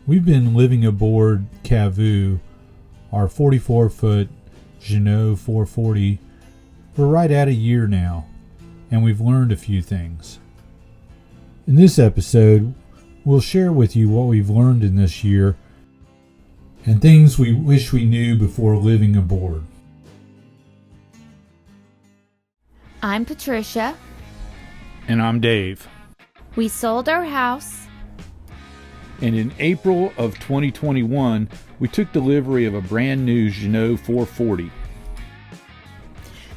We've been living aboard Cavu, our 44-foot Jeanneau 440, for right at a year now, and we've learned a few things. In this episode, we'll share with you what we've learned in this year and things we wish we knew before living aboard. I'm Patricia. And I'm Dave. We sold our house. And in April of 2021, we took delivery of a brand new Jeanneau 440.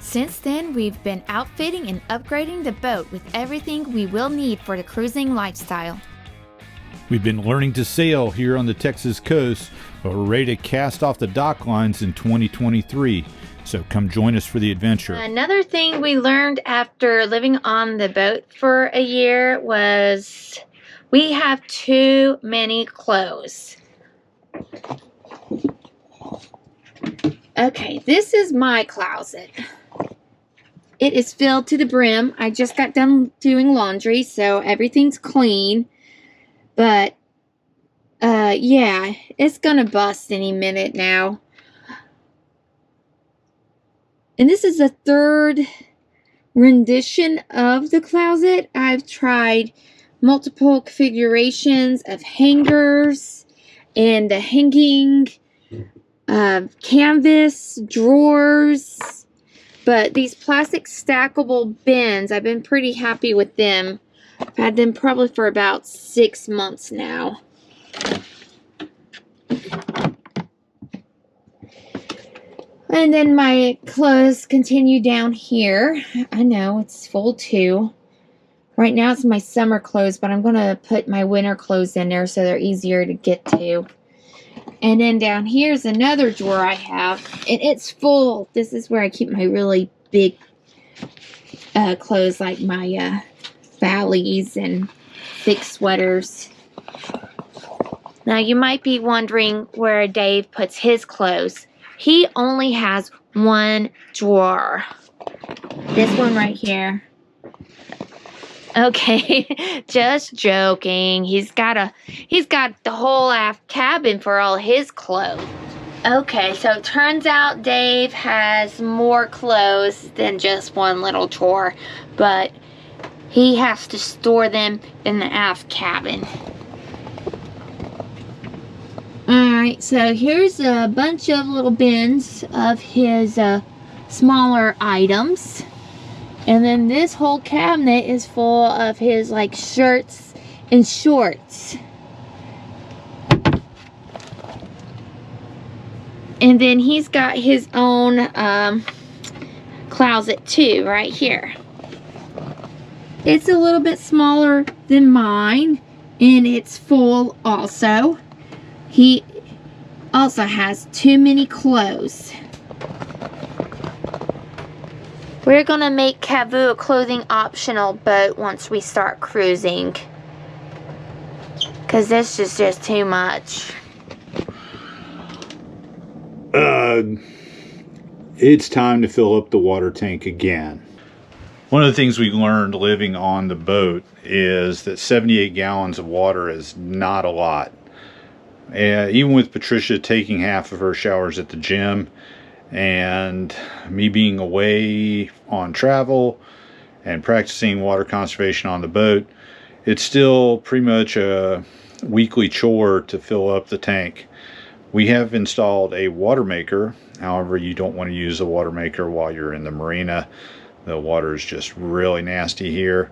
Since then, we've been outfitting and upgrading the boat with everything we will need for the cruising lifestyle. We've been learning to sail here on the Texas coast, but we're ready to cast off the dock lines in 2023. So come join us for the adventure. Another thing we learned after living on the boat for a year was we have too many clothes. Okay, this is my closet. It is filled to the brim. I just got done doing laundry, so everything's clean. But, yeah, it's gonna bust any minute now. And this is the third rendition of the closet. I've tried multiple configurations of hangers and the hanging canvas drawers. But these plastic stackable bins, I've been pretty happy with them. I've had them probably for about 6 months now. And then my clothes continue down here. I know, it's full too. Right now it's my summer clothes, but I'm going to put my winter clothes in there so they're easier to get to. And then down here's another drawer I have, and it's full. This is where I keep my really big clothes, like my valleys and thick sweaters. Now you might be wondering where Dave puts his clothes. He only has one drawer. This one right here. Okay, just joking. He's got the whole aft cabin for all his clothes. Okay, so it turns out Dave has more clothes than just one little drawer, but he has to store them in the aft cabin. Alright, so here's a bunch of little bins of his smaller items. And then this whole cabinet is full of his like shirts and shorts. And then he's got his own closet too, right here. It's a little bit smaller than mine, and it's full also. He also has too many clothes. We're going to make Cavu a clothing optional boat once we start cruising. Because this is just too much. It's time to fill up the water tank again. One of the things we learned living on the boat is that 78 gallons of water is not a lot. Even with Patricia taking half of her showers at the gym, and me being away on travel and practicing water conservation on the boat, it's still pretty much a weekly chore to fill up the tank. We have installed a water maker. However, you don't want to use a water maker while you're in the marina. The water is just really nasty here,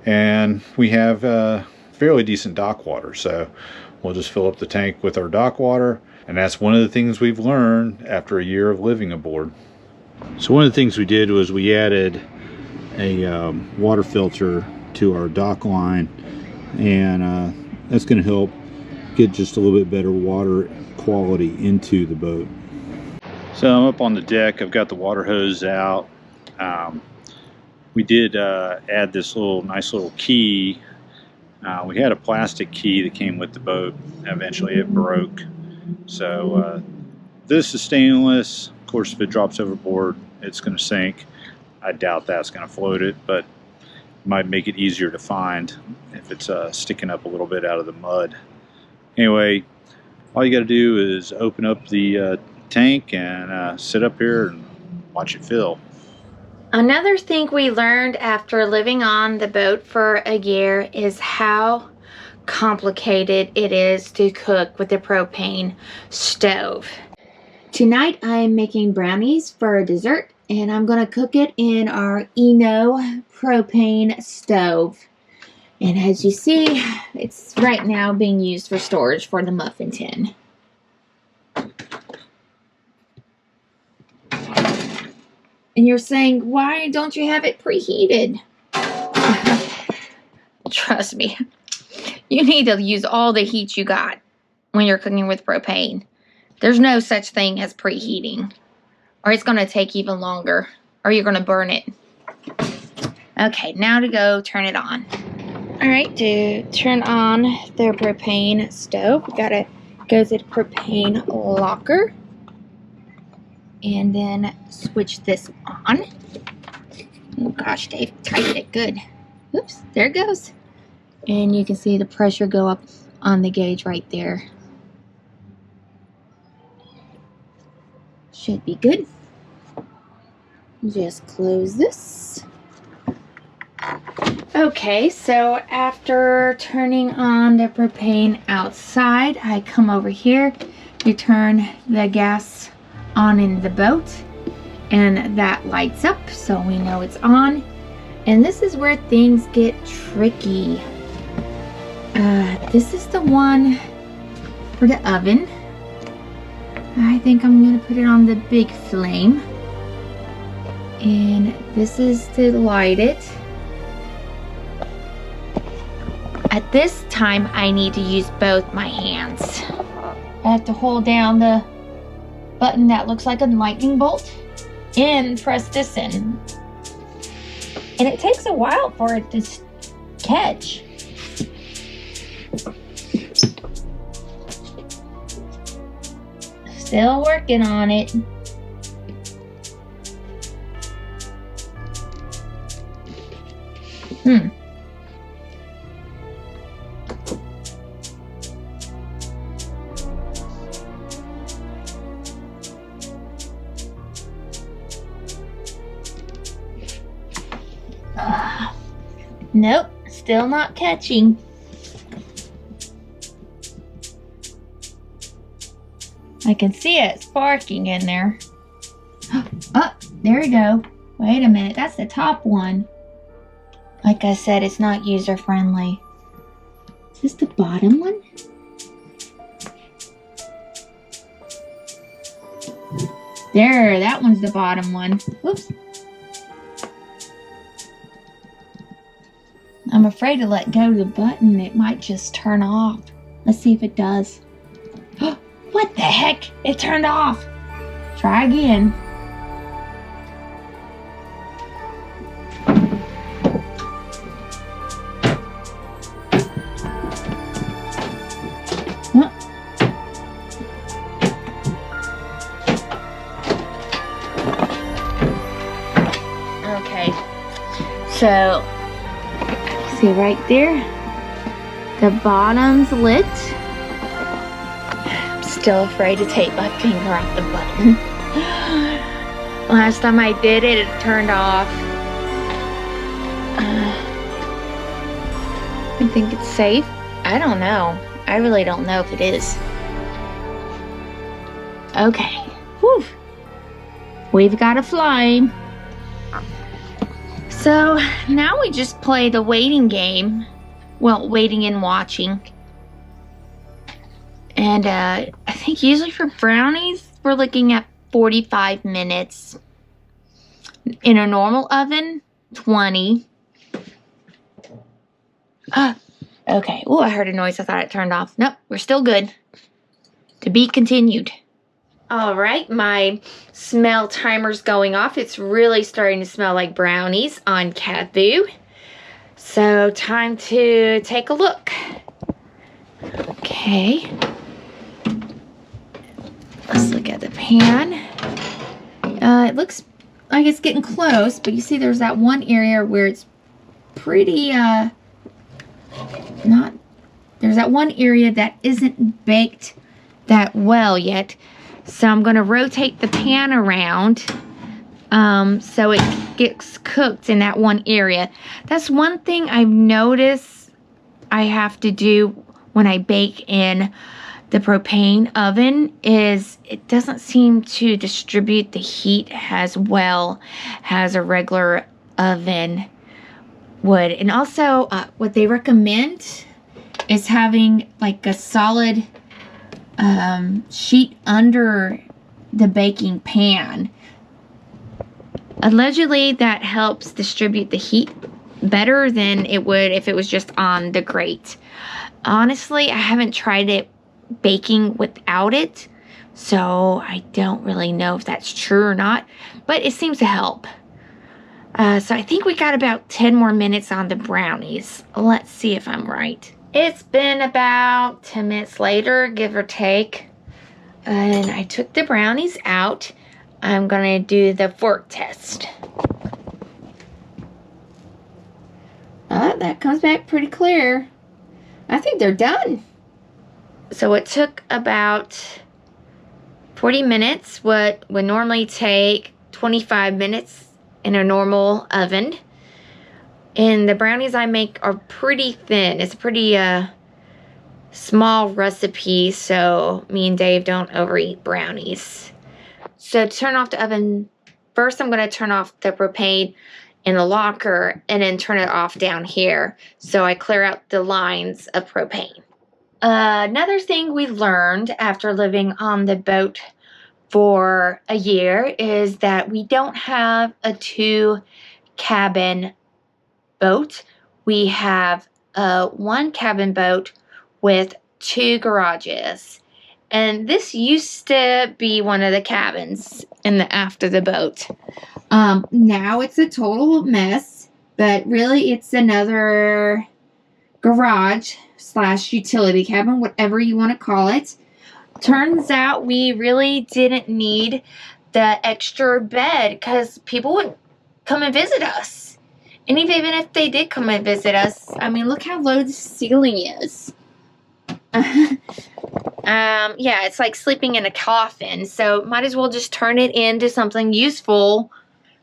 and we have fairly decent dock water, so we'll just fill up the tank with our dock water. And that's one of the things we've learned after a year of living aboard. So one of the things we did was we added a water filter to our dock line, and that's going to help get just a little bit better water quality into the boat. So I'm up on the deck. I've got the water hose out. We did add this nice little key. We had a plastic key that came with the boat. Eventually it broke. So this is stainless. Of course, if it drops overboard, it's going to sink. I doubt that's going to float it, but it might make it easier to find if it's sticking up a little bit out of the mud. Anyway, All you got to do is open up the tank and sit up here and watch it fill. Another thing we learned after living on the boat for a year is how complicated it is to cook with a propane stove. Tonight I'm making brownies for dessert, and I'm going to cook it in our Jeanneau propane stove. And as you see, it's right now being used for storage for the muffin tin. And you're saying, why don't you have it preheated? Trust me, you need to use all the heat you got when you're cooking with propane. There's no such thing as preheating, or it's going to take even longer, or you're going to burn it. Okay, now to go turn it on. All right, to turn on the propane stove, we got to go to the propane locker and then switch this on. Oh gosh, Dave, tightened it good. Oops, there it goes. And you can see the pressure go up on the gauge right there. Should be good. Just close this. Okay, so after turning on the propane outside, I come over here. You turn the gas on in the boat, and that lights up, so we know it's on. And this is where things get tricky. This is the one for the oven. I think I'm gonna put it on the big flame. And this is to light it. At this time, I need to use both my hands. I have to hold down the button that looks like a lightning bolt and press this in. And it takes a while for it to catch. Still working on it. Nope, still not catching. I can see it sparking in there. Oh, there we go. Wait a minute, that's the top one. Like I said, it's not user friendly. Is this the bottom one? There, that one's the bottom one. Oops. I'm afraid to let go of the button. It might just turn off. Let's see if it does. What the heck? It turned off. Try again. Okay. So, see right there? The bottom's lit. Still afraid to take my finger off the button. Last time I did it, it turned off. I think it's safe. I don't know. I really don't know if it is. Okay. Whew. We've got a flame. So now we just play the waiting game. Well, waiting and watching. And I think usually for brownies, we're looking at 45 minutes. In a normal oven, 20. Okay. Oh, I heard a noise. I thought it turned off. Nope, we're still good. To be continued. All right, my smell timer's going off. It's really starting to smell like brownies on Cavu. So time to take a look. Okay. Let's look at the pan. It looks like it's getting close, but you see there's that one area where it's pretty, there's that one area that isn't baked that well yet. So I'm going to rotate the pan around so it gets cooked in that one area. That's one thing I've noticed I have to do when I bake in the propane oven is it doesn't seem to distribute the heat as well as a regular oven would. And also what they recommend is having like a solid sheet under the baking pan. Allegedly, that helps distribute the heat better than it would if it was just on the grate. Honestly, I haven't tried it baking without it, so I don't really know if that's true or not, but it seems to help. So I think we got about 10 more minutes on the brownies. Let's see if I'm right. It's been about 10 minutes later, give or take, and I took the brownies out. I'm gonna do the fork test. That comes back pretty clear. I think they're done. So it took about 40 minutes, what would normally take 25 minutes in a normal oven. And the brownies I make are pretty thin. It's a pretty small recipe, so me and Dave don't overeat brownies. So to turn off the oven, first I'm going to turn off the propane in the locker and then turn it off down here so I clear out the lines of propane. Another thing we learned after living on the boat for a year is that we don't have a 2-cabin boat. We have a 1-cabin boat with 2 garages. And this used to be one of the cabins in the aft of the boat. Now it's a total mess, but really it's another garage / utility cabin, whatever you want to call it. Turns out we really didn't need the extra bed because people would come and visit us. And even if they did come and visit us, I mean, look how low the ceiling is. Yeah, it's like sleeping in a coffin, so might as well just turn it into something useful.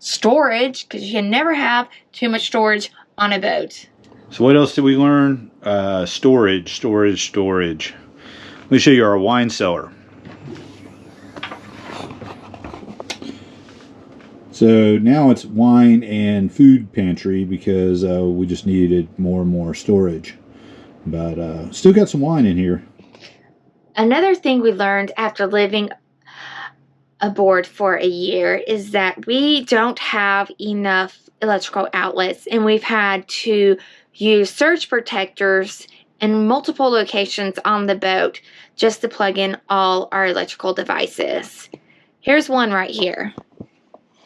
Storage, because you can never have too much storage on a boat. So what else did we learn? Storage. Let me show you our wine cellar. So now it's wine and food pantry because we just needed more and more storage. But still got some wine in here. Another thing we learned after living aboard for a year is that we don't have enough electrical outlets, and we've had to use surge protectors in multiple locations on the boat just to plug in all our electrical devices. Here's one right here.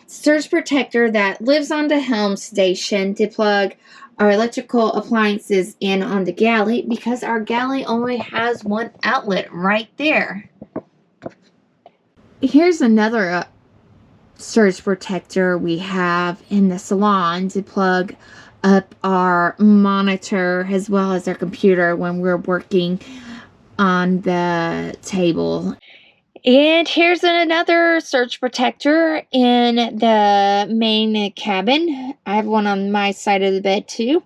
Surge protector that lives on the helm station to plug our electrical appliances in on the galley because our galley only has one outlet right there. Here's another surge protector we have in the salon to plug up our monitor as well as our computer when we're working on the table. And here's another surge protector in the main cabin. I have one on my side of the bed too.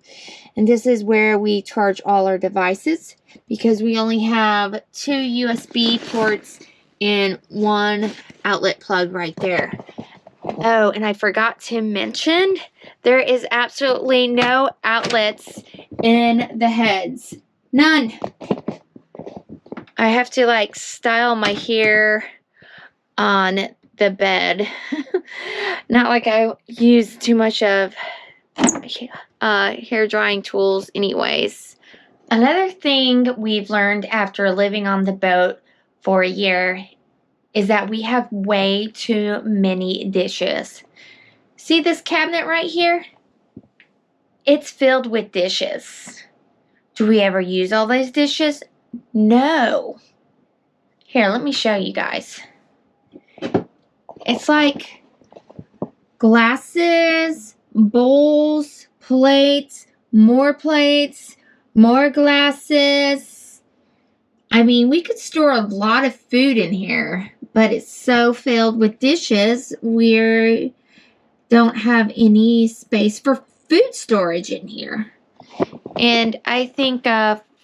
And this is where we charge all our devices because we only have 2 USB ports and 1 outlet plug right there. Oh, and I forgot to mention, there is absolutely no outlets in the heads. None. I have to like style my hair on the bed. Not like I use too much of hair drying tools anyways. Another thing we've learned after living on the boat for a year is that we have way too many dishes. See this cabinet right here? It's filled with dishes. Do we ever use all those dishes? No. Here, let me show you guys. It's like glasses, bowls, plates, more glasses. I mean, we could store a lot of food in here, but it's so filled with dishes, we don't have any space for food storage in here. And I think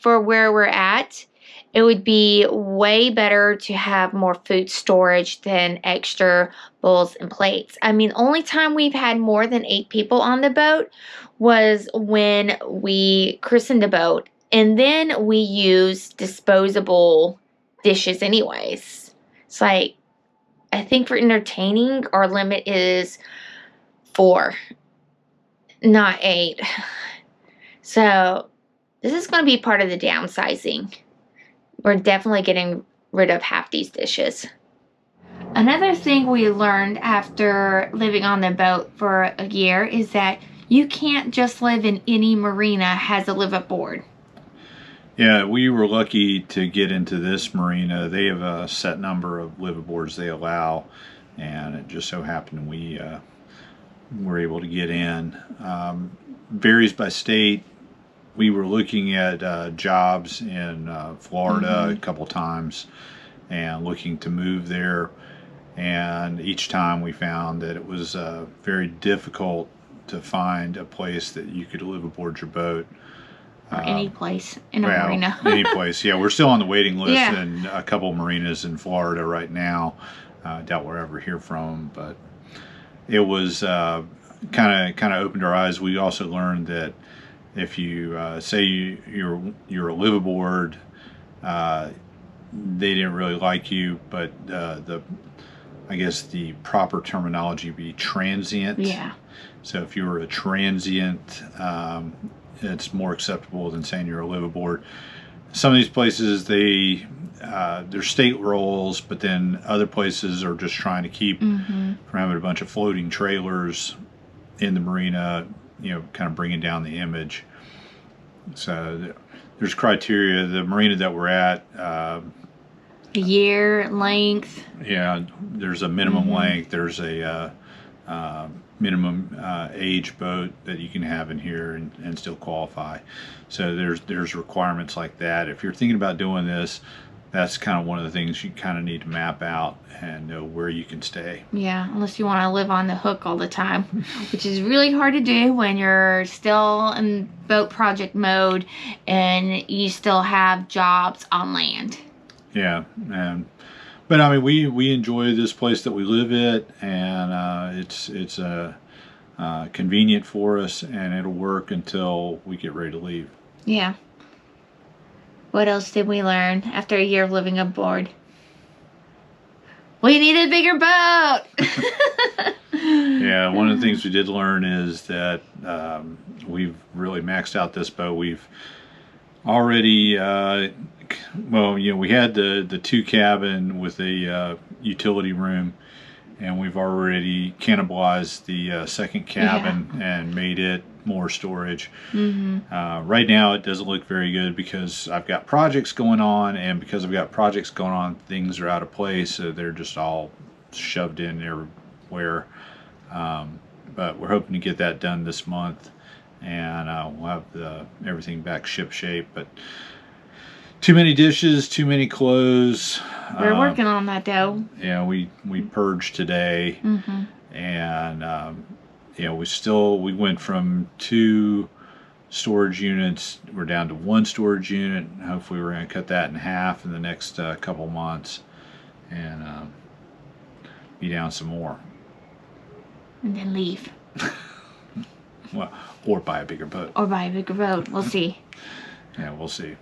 for where we're at, it would be way better to have more food storage than extra bowls and plates. I mean, only time we've had more than 8 people on the boat was when we christened the boat. And then we use disposable dishes anyways. It's like, I think for entertaining, our limit is 4, not 8. So this is going to be part of the downsizing. We're definitely getting rid of half these dishes. Another thing we learned after living on the boat for a year is that you can't just live in any marina has a live-up board. Yeah, we were lucky to get into this marina. They have a set number of live-up boards they allow, and it just so happened we were able to get in. Varies by state. We were looking at jobs in Florida a couple times and looking to move there, and each time we found that it was very difficult to find a place that you could live aboard your boat. Or any place in a marina. Any place. Yeah, we're still on the waiting list Yeah. in a couple marinas in Florida right now. Doubt we'll ever hear from them, but it was kind of opened our eyes. We also learned that if you say you're a live aboard, they didn't really like you, but I guess the proper terminology would be transient. Yeah. So if you were a transient, it's more acceptable than saying you're a live aboard. Some of these places, there's state rules, but then other places are just trying to keep from having a bunch of floating trailers in the marina, kind of bringing down the image. So there's criteria. The marina that we're at, year, length. Yeah, there's a minimum length. There's a minimum age boat that you can have in here and still qualify. So there's requirements like that. If you're thinking about doing this, that's kind of one of the things you kind of need to map out and know where you can stay. Yeah, unless you want to live on the hook all the time, which is really hard to do when you're still in boat project mode and you still have jobs on land. Yeah, but I mean, we enjoy this place that we live at, and it's convenient for us, and it'll work until we get ready to leave. Yeah. What else did we learn after a year of living aboard? We need a bigger boat! Yeah, one of the things we did learn is that we've really maxed out this boat. We've already, we had the 2 cabin with a utility room, and we've already cannibalized the second cabin and made it more storage. Right now it doesn't look very good because I've got projects going on, and because I've got projects going on, things are out of place, so they're just all shoved in everywhere. But we're hoping to get that done this month, and we'll have everything back ship shape. But too many dishes, too many clothes. We're working on that though. Yeah, we purged today, and we went from 2 storage units. We're down to 1 storage unit. Hopefully we're going to cut that in half in the next couple months, and be down some more. And then leave. Well, or buy a bigger boat. Or buy a bigger boat. We'll see. Yeah, we'll see.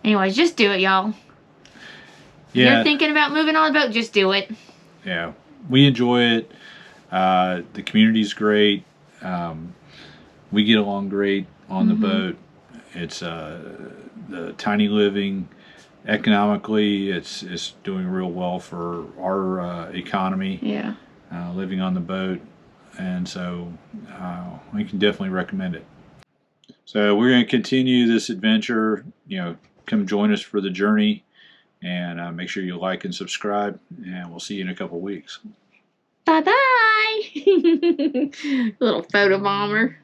Anyways, just do it, y'all. Yeah. If you're thinking about moving on a boat, just do it. Yeah, we enjoy it. The community's great. We get along great on the boat. It's the tiny living. Economically, it's doing real well for our economy. Yeah. Living on the boat, and so we can definitely recommend it. So we're going to continue this adventure. Come join us for the journey, and make sure you like and subscribe, and we'll see you in a couple weeks. Bye-bye! Little photo bomber.